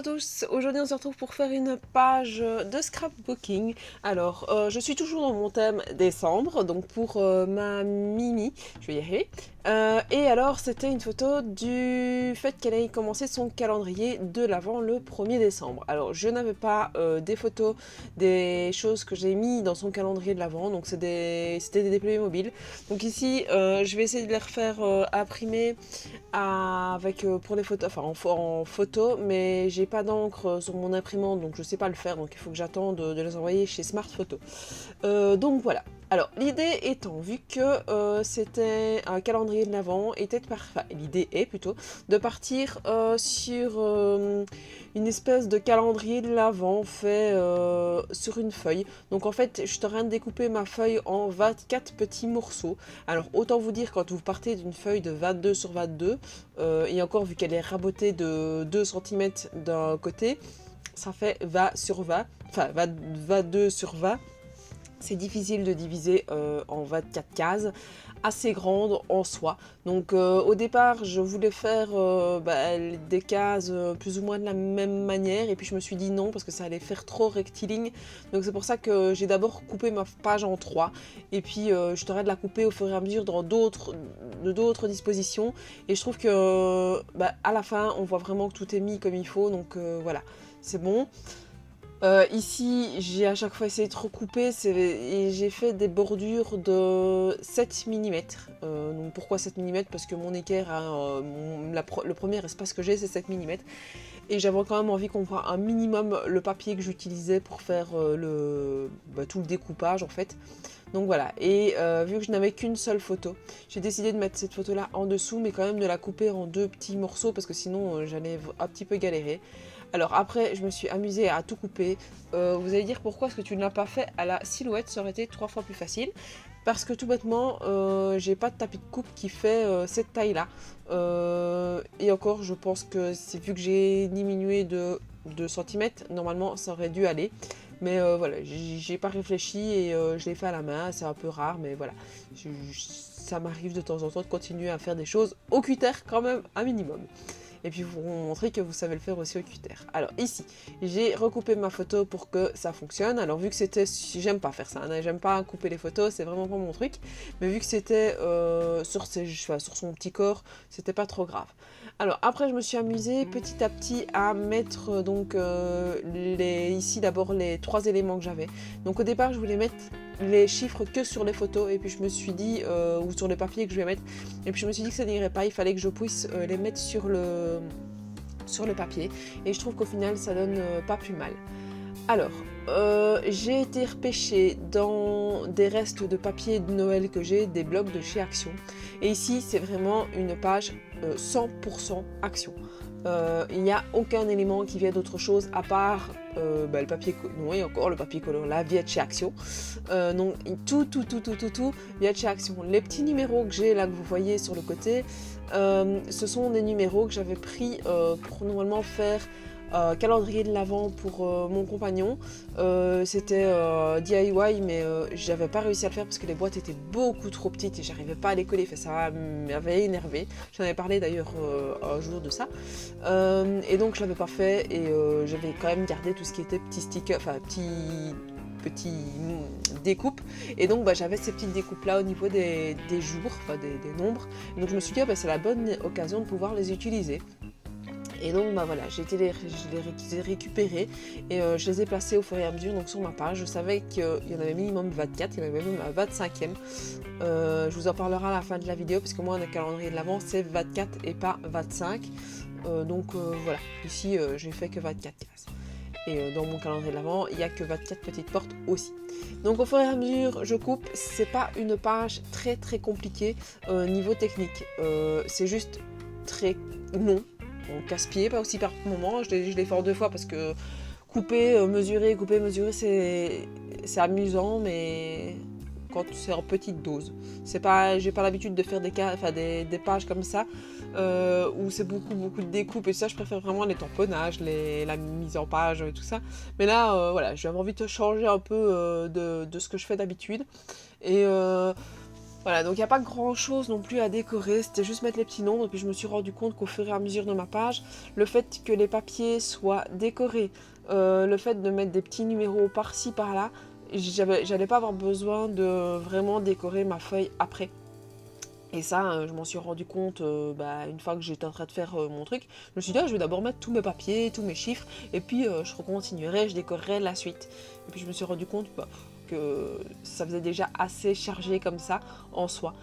à tous, aujourd'hui on se retrouve pour faire une page de scrapbooking. Alors, je suis toujours dans mon thème décembre, donc pour ma Mimi, je vais y arriver. Et alors, c'était une photo du fait qu'elle ait commencé son calendrier de l'Avent le 1er décembre. Alors, je n'avais pas des photos des choses que j'ai mis dans son calendrier de l'Avent, donc c'était des déployés mobiles. Donc ici, je vais essayer de les refaire imprimer avec pour les photos, enfin en photo, mais j'ai pas d'encre sur mon imprimante, donc je sais pas le faire, donc il faut que j'attende de les envoyer chez Smart Photo. Donc voilà. Alors l'idée étant, vu que c'était un calendrier de l'Avent, l'idée est plutôt de partir sur une espèce de calendrier de l'Avent fait sur une feuille. Donc en fait, je suis en train de découper ma feuille en 24 petits morceaux. Alors autant vous dire, quand vous partez d'une feuille de 22 sur 22, et encore vu qu'elle est rabotée de 2 cm d'un côté, ça fait 20 sur 20, enfin 22 sur 20. C'est difficile de diviser en 24 cases, assez grandes en soi. Donc au départ, je voulais faire des cases plus ou moins de la même manière, et puis je me suis dit non, parce que ça allait faire trop rectiligne. Donc c'est pour ça que j'ai d'abord coupé ma page en 3, et puis je t'arrête de la couper au fur et à mesure dans d'autres dispositions. Et je trouve que à la fin, on voit vraiment que tout est mis comme il faut, donc voilà, c'est bon. Ici, j'ai à chaque fois essayé de recouper et j'ai fait des bordures de 7 mm. Donc pourquoi 7 mm? Parce que mon équerre, le premier espace que j'ai, c'est 7 mm. Et j'avais quand même envie qu'on voit un minimum le papier que j'utilisais pour faire tout le découpage en fait. Donc voilà, et vu que je n'avais qu'une seule photo, j'ai décidé de mettre cette photo là en dessous, mais quand même de la couper en 2 petits morceaux, parce que sinon j'allais un petit peu galérer. Alors après, je me suis amusée à tout couper. Vous allez dire pourquoi est-ce que tu ne l'as pas fait à la silhouette, ça aurait été 3 fois plus facile. Parce que tout bêtement, j'ai pas de tapis de coupe qui fait cette taille-là. Et encore, je pense que vu que j'ai diminué de 2 cm, normalement ça aurait dû aller. Mais voilà, j'ai pas réfléchi et je l'ai fait à la main, c'est un peu rare, mais voilà. Ça m'arrive de temps en temps de continuer à faire des choses au cutter quand même, un minimum. Et puis vous montrer que vous savez le faire aussi au cutter. Alors ici, j'ai recoupé ma photo pour que ça fonctionne. Alors vu que c'était, j'aime pas faire ça, hein, j'aime pas couper les photos, c'est vraiment pas mon truc. Mais vu que c'était sur son petit corps, c'était pas trop grave. Alors après, je me suis amusée petit à petit à mettre ici d'abord les 3 éléments que j'avais. Donc au départ, je voulais mettre les chiffres que sur les photos, et puis je me suis dit, ou sur le papier que je vais mettre, et puis je me suis dit que ça n'irait pas, il fallait que je puisse les mettre sur le papier, et je trouve qu'au final ça donne pas plus mal. Alors, j'ai été repêcher dans des restes de papier de Noël que j'ai, des blocs de chez Action, et ici c'est vraiment une page 100% Action. Il n'y a aucun élément qui vient d'autre chose à part le papier non, et encore le papier collant là vient de chez Action. Donc tout vient de chez Action. Les petits numéros que j'ai là, que vous voyez sur le côté, ce sont des numéros que j'avais pris pour normalement faire calendrier de l'Avent pour mon compagnon. C'était DIY, mais j'avais pas réussi à le faire parce que les boîtes étaient beaucoup trop petites et j'arrivais pas à les coller. Ça m'avait énervé. J'en avais parlé d'ailleurs un jour de ça. Et donc je l'avais pas fait, et j'avais quand même gardé tout ce qui était petits stickers, enfin petits découpes, et donc j'avais ces petites découpes là au niveau des jours, enfin des nombres. Et donc je me suis dit c'est la bonne occasion de pouvoir les utiliser. Et donc voilà, je les ai récupérés et je les ai placés au fur et à mesure donc sur ma page. Je savais qu'il y en avait minimum 24, il y en avait même un 25e. Je vous en parlerai à la fin de la vidéo, parce que moi, un calendrier de l'Avent, c'est 24 et pas 25. Donc voilà, ici, j'ai fait que 24 cases. Et dans mon calendrier de l'Avent, il n'y a que 24 petites portes aussi. Donc au fur et à mesure, je coupe. C'est pas une page très très compliquée niveau technique. C'est juste très long. On casse-pied, pas aussi par moment, je l'ai fait en 2 fois parce que couper, mesurer, c'est amusant, mais quand c'est en petite dose. J'ai pas l'habitude de faire des pages comme ça où c'est beaucoup de découpes, et ça je préfère vraiment les tamponnages, la mise en page, tout ça. Mais là voilà, j'avais envie de changer un peu de ce que je fais d'habitude, et Voilà, donc il n'y a pas grand chose non plus à décorer, c'était juste mettre les petits nombres. Et puis je me suis rendu compte qu'au fur et à mesure de ma page, le fait que les papiers soient décorés, le fait de mettre des petits numéros par-ci par-là, j'allais pas avoir besoin de vraiment décorer ma feuille après. Et ça, je m'en suis rendu compte une fois que j'étais en train de faire mon truc. Je me suis dit, ah, je vais d'abord mettre tous mes papiers, tous mes chiffres, et puis je recontinuerai, je décorerai la suite. Et puis je me suis rendu compte que ça faisait déjà assez chargé comme ça en soi.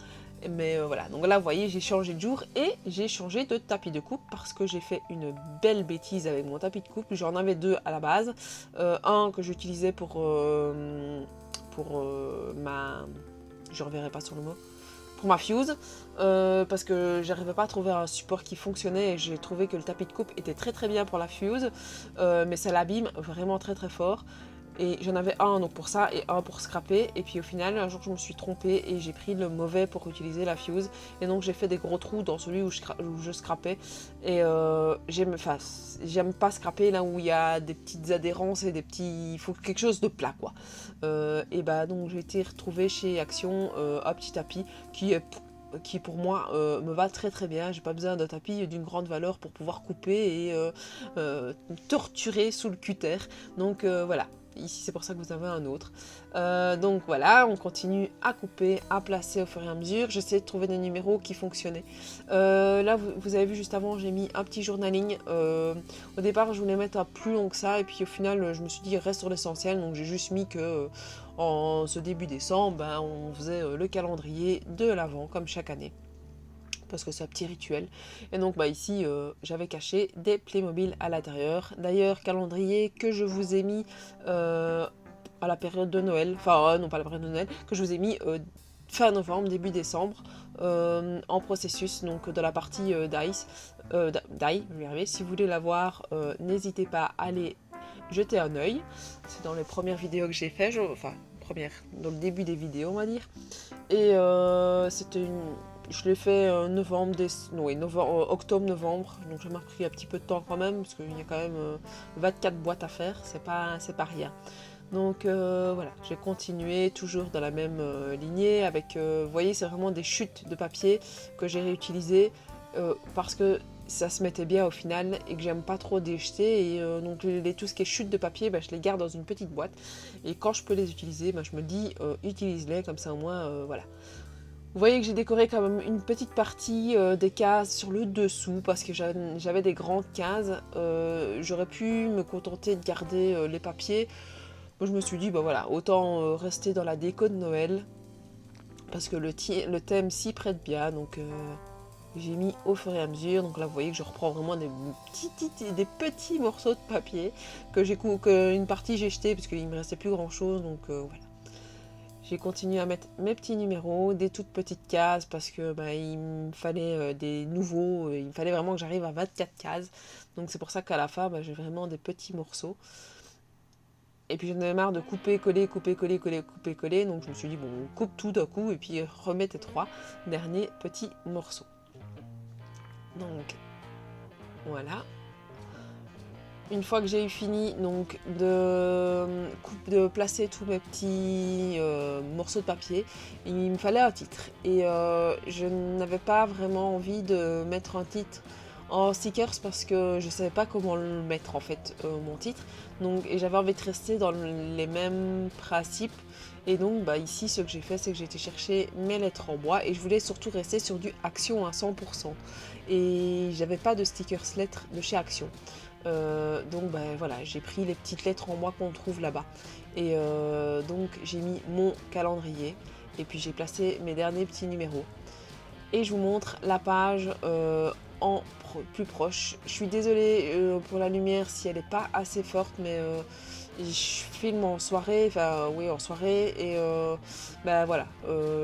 Mais voilà, donc là vous voyez, j'ai changé de jour et j'ai changé de tapis de coupe parce que j'ai fait une belle bêtise avec mon tapis de coupe. J'en avais deux à la base, un que j'utilisais pour ma... Je reverrai pas sur le mot. Pour ma fuse, parce que j'arrivais pas à trouver un support qui fonctionnait et j'ai trouvé que le tapis de coupe était très très bien pour la fuse, mais ça l'abîme vraiment très très fort. Et j'en avais un donc pour ça et un pour scraper. Et puis au final, un jour je me suis trompée et j'ai pris le mauvais pour utiliser la fuse. Et donc j'ai fait des gros trous dans celui où je scrapais. Et j'aime pas scraper là où il y a des petites adhérences et des petits... Il faut quelque chose de plat quoi. Donc j'ai été retrouvée chez Action un petit tapis qui pour moi me va très très bien. J'ai pas besoin d'un tapis d'une grande valeur pour pouvoir couper et torturer sous le cutter. Donc voilà. Ici c'est pour ça que vous avez un autre. Donc voilà, on continue à couper, à placer au fur et à mesure. J'essaie de trouver des numéros qui fonctionnaient. Là vous avez vu juste avant, j'ai mis un petit journaling. Au départ je voulais mettre un plus long que ça et puis au final je me suis dit reste sur l'essentiel. Donc j'ai juste mis que en ce début décembre, on faisait le calendrier de l'Avent comme chaque année. Parce que c'est un petit rituel. Et donc ici, j'avais caché des Playmobil à l'intérieur. D'ailleurs, calendrier que je vous ai mis à la période de Noël. Enfin, non pas la période de Noël. Que je vous ai mis fin novembre, début décembre. En processus, donc de la partie DICE. DIE, je vais y arriver. Si vous voulez la voir, n'hésitez pas à aller jeter un oeil. C'est dans les premières vidéos que j'ai fait. Dans le début des vidéos, on va dire. Et c'était une... Je l'ai fait octobre-novembre, donc ça m'a pris un petit peu de temps quand même, parce qu'il y a quand même 24 boîtes à faire, c'est pas rien. Donc voilà, j'ai continué toujours dans la même lignée, avec, vous voyez, c'est vraiment des chutes de papier que j'ai réutilisées, parce que ça se mettait bien au final, et que j'aime pas trop déjeter, et donc tout ce qui est chutes de papier, je les garde dans une petite boîte, et quand je peux les utiliser, je me dis, utilise-les, comme ça au moins, voilà. Vous voyez que j'ai décoré quand même une petite partie des cases sur le dessous parce que j'avais des grandes cases. J'aurais pu me contenter de garder les papiers. Moi je me suis dit, voilà, autant rester dans la déco de Noël parce que le thème s'y prête bien. Donc j'ai mis au fur et à mesure. Donc là vous voyez que je reprends vraiment des petits morceaux de papier qu'une partie j'ai jeté parce qu'il me restait plus grand chose. Donc voilà. J'ai continué à mettre mes petits numéros, des toutes petites cases parce que il me fallait des nouveaux, il me fallait vraiment que j'arrive à 24 cases. Donc c'est pour ça qu'à la fin, j'ai vraiment des petits morceaux. Et puis j'en avais marre de couper, coller, couper, coller, couper, coller. Donc je me suis dit, bon, on coupe tout d'un coup et puis remets tes 3 derniers petits morceaux. Donc voilà. Une fois que j'ai eu fini donc, de placer tous mes petits morceaux de papier, il me fallait un titre. Et je n'avais pas vraiment envie de mettre un titre en stickers parce que je ne savais pas comment le mettre en fait, mon titre. Et j'avais envie de rester dans les mêmes principes. Et donc ici ce que j'ai fait, c'est que j'ai été chercher mes lettres en bois et je voulais surtout rester sur du Action à 100%. Et j'avais pas de stickers lettres de chez Action. Voilà, j'ai pris les petites lettres en bois qu'on trouve là-bas. Et donc j'ai mis mon calendrier et puis j'ai placé mes derniers petits numéros. Et je vous montre la page plus proche. Je suis désolée pour la lumière si elle n'est pas assez forte, mais je filme en soirée, en soirée, et voilà,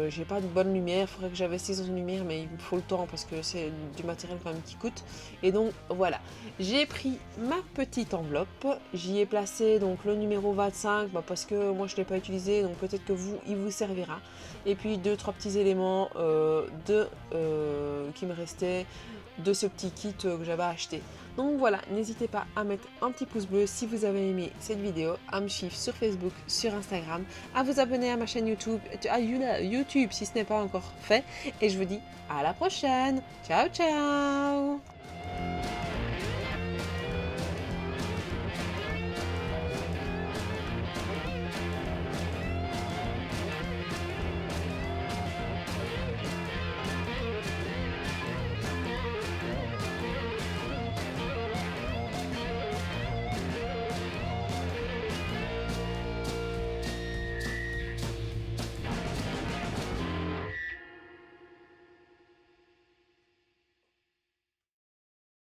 j'ai pas de bonne lumière, il faudrait que j'investisse dans une lumière, mais il me faut le temps parce que c'est du matériel quand même qui coûte. Et donc voilà, j'ai pris ma petite enveloppe, j'y ai placé donc le numéro 25, parce que moi je ne l'ai pas utilisé, donc peut-être que il vous servira. Et puis 2-3 petits éléments qui me restaient de ce petit kit que j'avais acheté. Donc voilà, n'hésitez pas à mettre un petit pouce bleu si vous avez aimé cette vidéo, à me suivre sur Facebook, sur Instagram, à vous abonner à ma chaîne YouTube, à YouTube si ce n'est pas encore fait. Et je vous dis à la prochaine. Ciao ciao.